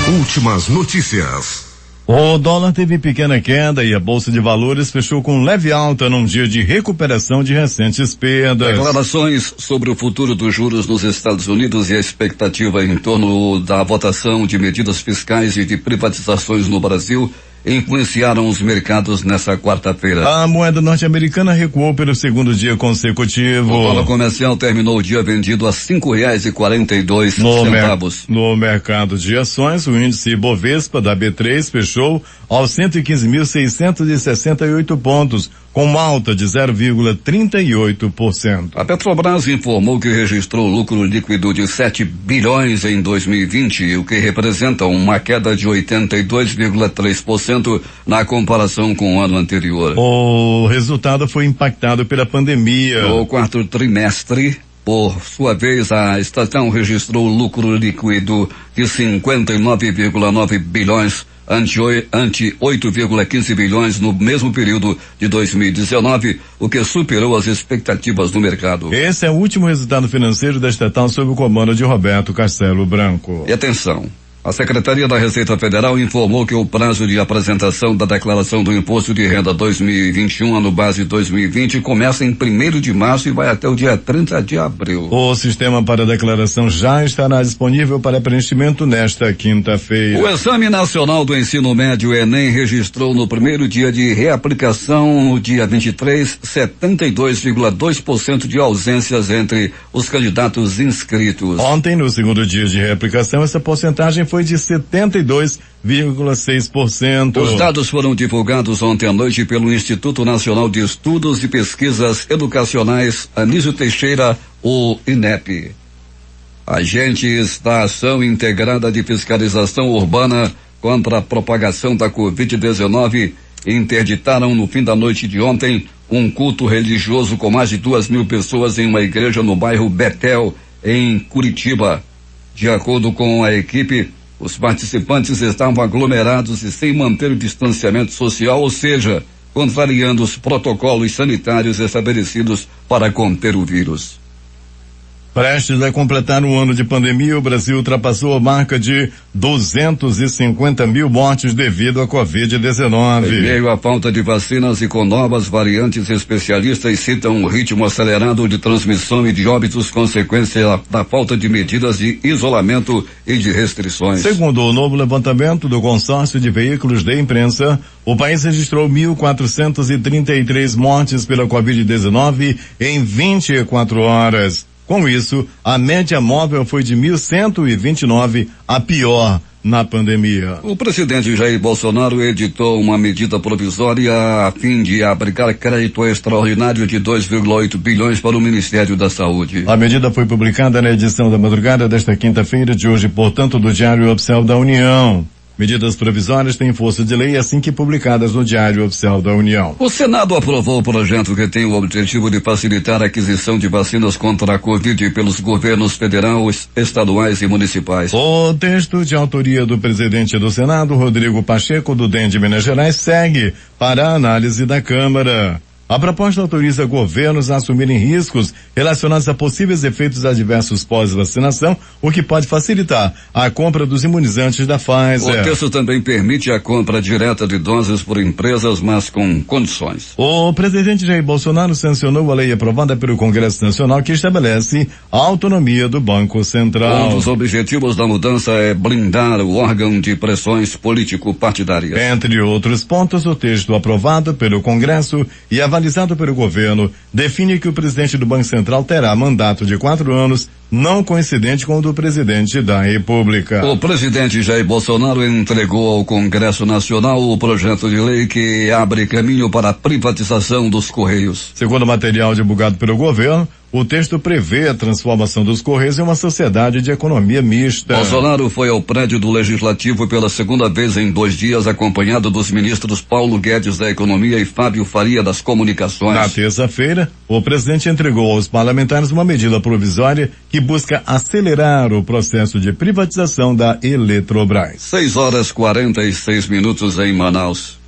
Últimas notícias. O dólar teve pequena queda e a Bolsa de Valores fechou com leve alta num dia de recuperação de recentes perdas. Declarações sobre o futuro dos juros nos Estados Unidos e a expectativa em torno da votação de medidas fiscais e de privatizações no Brasil influenciaram os mercados nessa quarta-feira. A moeda norte-americana recuou pelo segundo dia consecutivo. O dólar comercial terminou o dia vendido a R$5,42. No mercado de ações, o índice Ibovespa da B3 fechou aos 115.668 pontos, com alta de 0,38%. A Petrobras informou que registrou lucro líquido de 7 bilhões em 2020, o que representa uma queda de 82,3% na comparação com o ano anterior. O resultado foi impactado pela pandemia. No quarto trimestre, por sua vez, a estatal registrou lucro líquido de 59,9 bilhões, ante 8,15 bilhões no mesmo período de 2019, o que superou as expectativas do mercado. Esse é o último resultado financeiro da estatal sob o comando de Roberto Castelo Branco. E atenção, a Secretaria da Receita Federal informou que o prazo de apresentação da declaração do Imposto de Renda 2021, ano base 2020, começa em 1º de março e vai até o dia 30 de abril. O sistema para declaração já estará disponível para preenchimento nesta quinta-feira. O Exame Nacional do Ensino Médio, Enem, registrou no primeiro dia de reaplicação, no dia 23, 72,2% de ausências entre os candidatos inscritos. Ontem, no segundo dia de reaplicação, essa porcentagem foi de 72,6%. Os dados foram divulgados ontem à noite pelo Instituto Nacional de Estudos e Pesquisas Educacionais Anísio Teixeira, o INEP. Agentes da Ação Integrada de Fiscalização Urbana contra a propagação da Covid-19 interditaram no fim da noite de ontem um culto religioso com mais de 2.000 pessoas em uma igreja no bairro Betel, em Curitiba. De acordo com a equipe, os participantes estavam aglomerados e sem manter o distanciamento social, ou seja, contrariando os protocolos sanitários estabelecidos para conter o vírus. Prestes a completar um ano de pandemia, o Brasil ultrapassou a marca de 250 mil mortes devido à Covid-19. Em meio à falta de vacinas e com novas variantes, especialistas citam um ritmo acelerado de transmissão e de óbitos consequência da falta de medidas de isolamento e de restrições. Segundo o novo levantamento do consórcio de veículos de imprensa, o país registrou 1.433 mortes pela Covid-19 em 24 horas. Com isso, a média móvel foi de 1.129, a pior na pandemia. O presidente Jair Bolsonaro editou uma medida provisória a fim de abrigar crédito extraordinário de 2,8 bilhões para o Ministério da Saúde. A medida foi publicada na edição da madrugada desta quinta-feira de hoje, portanto, do Diário Oficial da União. Medidas provisórias têm força de lei assim que publicadas no Diário Oficial da União. O Senado aprovou o projeto que tem o objetivo de facilitar a aquisição de vacinas contra a Covid pelos governos federais, estaduais e municipais. O texto de autoria do presidente do Senado, Rodrigo Pacheco, do DEM de Minas Gerais, segue para a análise da Câmara. A proposta autoriza governos a assumirem riscos relacionados a possíveis efeitos adversos pós-vacinação, o que pode facilitar a compra dos imunizantes da Pfizer. O texto também permite a compra direta de doses por empresas, mas com condições. O presidente Jair Bolsonaro sancionou a lei aprovada pelo Congresso Nacional que estabelece a autonomia do Banco Central. Um dos objetivos da mudança é blindar o órgão de pressões político-partidárias. Entre outros pontos, o texto aprovado pelo Congresso e avalizado pelo governo define que o presidente do Banco Central terá mandato de 4 anos, não coincidente com o do presidente da República. O presidente Jair Bolsonaro entregou ao Congresso Nacional o projeto de lei que abre caminho para a privatização dos Correios. Segundo o material divulgado pelo governo, o texto prevê a transformação dos Correios em uma sociedade de economia mista. Bolsonaro foi ao prédio do Legislativo pela segunda vez em 2 dias, acompanhado dos ministros Paulo Guedes da Economia e Fábio Faria das Comunicações. Na terça-feira, o presidente entregou aos parlamentares uma medida provisória que busca acelerar o processo de privatização da Eletrobras. 6h46 em Manaus.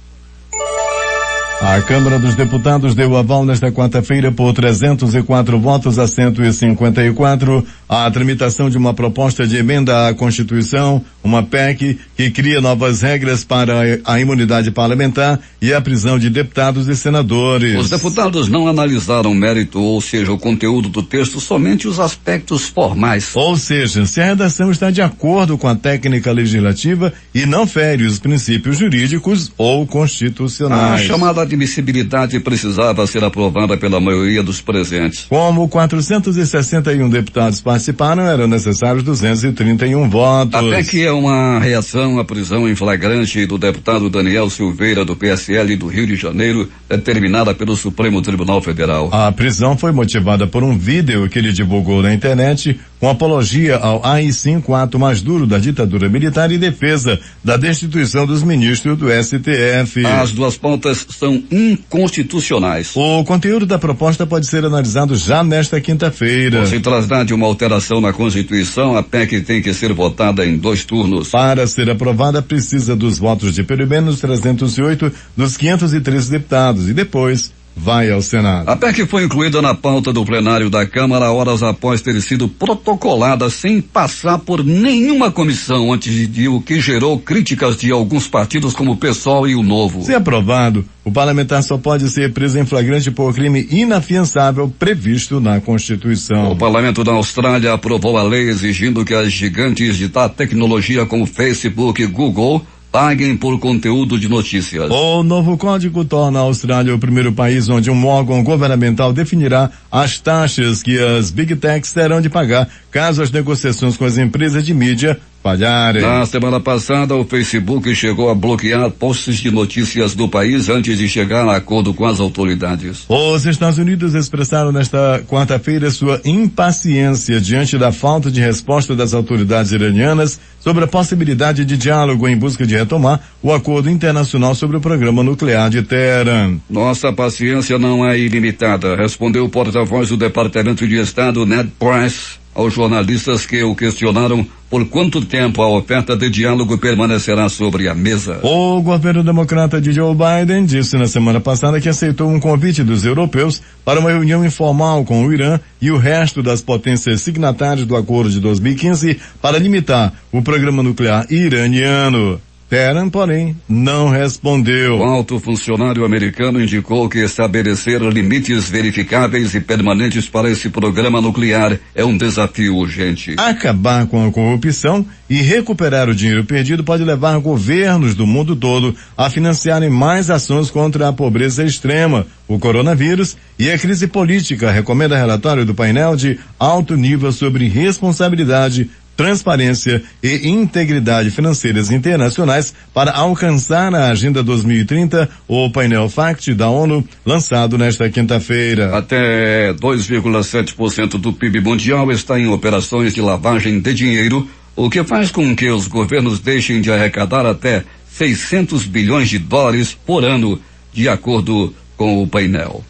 A Câmara dos Deputados deu aval nesta quarta-feira por 304 votos a 154 à tramitação de uma proposta de emenda à Constituição, uma PEC que cria novas regras para a imunidade parlamentar e a prisão de deputados e senadores. Os deputados não analisaram o mérito, ou seja, o conteúdo do texto, somente os aspectos formais. Ou seja, se a redação está de acordo com a técnica legislativa e não fere os princípios jurídicos ou constitucionais. A chamada admissibilidade precisava ser aprovada pela maioria dos presentes. Como 461 deputados participaram, eram necessários 231 votos. A PEC é uma reação à prisão em flagrante do deputado Daniel Silveira, do PSL do Rio de Janeiro, determinada pelo Supremo Tribunal Federal. A prisão foi motivada por um vídeo que ele divulgou na internet com apologia ao AI-5, ato mais duro da ditadura militar, e defesa da destituição dos ministros do STF. As duas pautas são inconstitucionais. O conteúdo da proposta pode ser analisado já nesta quinta-feira. Se tratar de uma alteração na Constituição, a PEC tem que ser votada em 2 turnos. Para ser aprovada, precisa dos votos de pelo menos 308 dos 513 deputados e depois vai ao Senado. A PEC foi incluída na pauta do plenário da Câmara horas após ter sido protocolada sem passar por nenhuma comissão antes de o que gerou críticas de alguns partidos como o PSOL e o Novo. Se aprovado, o parlamentar só pode ser preso em flagrante por crime inafiançável previsto na Constituição. O parlamento da Austrália aprovou a lei exigindo que as gigantes de tecnologia como Facebook e Google paguem por conteúdo de notícias. O novo código torna a Austrália o primeiro país onde um órgão governamental definirá as taxas que as Big Techs terão de pagar caso as negociações com as empresas de mídia falharem. Na semana passada, o Facebook chegou a bloquear posts de notícias do país antes de chegar a acordo com as autoridades. Os Estados Unidos expressaram nesta quarta-feira sua impaciência diante da falta de resposta das autoridades iranianas sobre a possibilidade de diálogo em busca de retomar o acordo internacional sobre o programa nuclear de Teherã. Nossa paciência não é ilimitada, respondeu o porta-voz do Departamento de Estado, Ned Price, aos jornalistas que o questionaram por quanto tempo a oferta de diálogo permanecerá sobre a mesa. O governo democrata de Joe Biden disse na semana passada que aceitou um convite dos europeus para uma reunião informal com o Irã e o resto das potências signatárias do acordo de 2015 para limitar o programa nuclear iraniano. Teheran, porém, não respondeu. O alto funcionário americano indicou que estabelecer limites verificáveis e permanentes para esse programa nuclear é um desafio urgente. Acabar com a corrupção e recuperar o dinheiro perdido pode levar governos do mundo todo a financiarem mais ações contra a pobreza extrema, o coronavírus e a crise política, recomenda relatório do painel de alto nível sobre responsabilidade, transparência e integridade financeiras internacionais para alcançar a Agenda 2030, o painel FACT da ONU, lançado nesta quinta-feira. Até 2,7% do PIB mundial está em operações de lavagem de dinheiro, o que faz com que os governos deixem de arrecadar até 600 bilhões de dólares por ano, de acordo com o painel.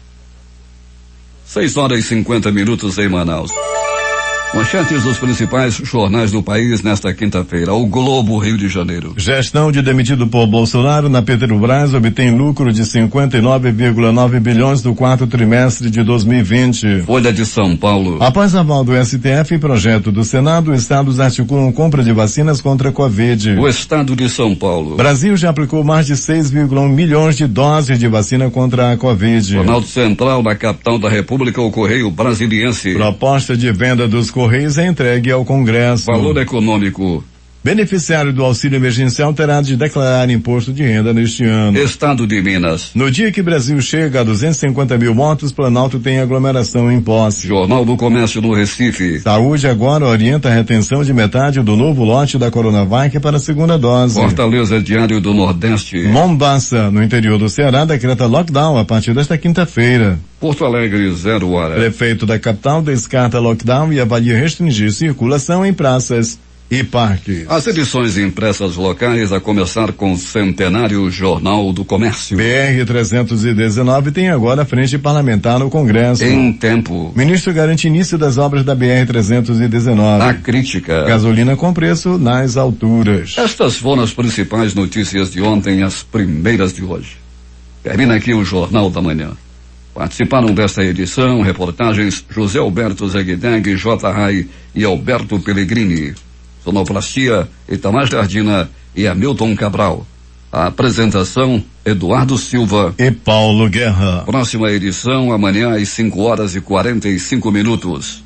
6h50 em Manaus. Manchetes dos principais jornais do país nesta quinta-feira. O Globo, Rio de Janeiro. Gestão de demitido por Bolsonaro na Petrobras obtém lucro de 59,9 bilhões no quarto trimestre de 2020. Folha de São Paulo. Após aval do STF e projeto do Senado, estados articulam compra de vacinas contra a Covid. O Estado de São Paulo. Brasil já aplicou mais de 6,1 milhões de doses de vacina contra a Covid. Jornal Central, na capital da República, o Correio Brasiliense. Proposta de venda dos Correios é entregue ao Congresso. Valor econômico. Beneficiário do auxílio emergencial terá de declarar imposto de renda neste ano. Estado de Minas. No dia que Brasil chega a 250 mil mortos, Planalto tem aglomeração em posse. Jornal do Comércio no Recife. Saúde agora orienta a retenção de metade do novo lote da Coronavac para a segunda dose. Fortaleza, Diário do Nordeste. Mombaça, no interior do Ceará, decreta lockdown a partir desta quinta-feira. Porto Alegre, 0 hora. Prefeito da capital descarta lockdown e avalia restringir circulação em praças e parques. As edições impressas locais, a começar com o Centenário Jornal do Comércio. BR-319 tem agora frente parlamentar no Congresso. Em tempo. Ministro garante início das obras da BR-319. A crítica. Gasolina com preço nas alturas. Estas foram as principais notícias de ontem, as primeiras de hoje. Termina aqui o Jornal da Manhã. Participaram desta edição reportagens José Alberto Zegdeg, J. Rai e Alberto Pellegrini. Sonoplastia, Itamar Jardina e Hamilton Cabral. A apresentação, Eduardo Silva e Paulo Guerra. Próxima edição, amanhã às 5h45.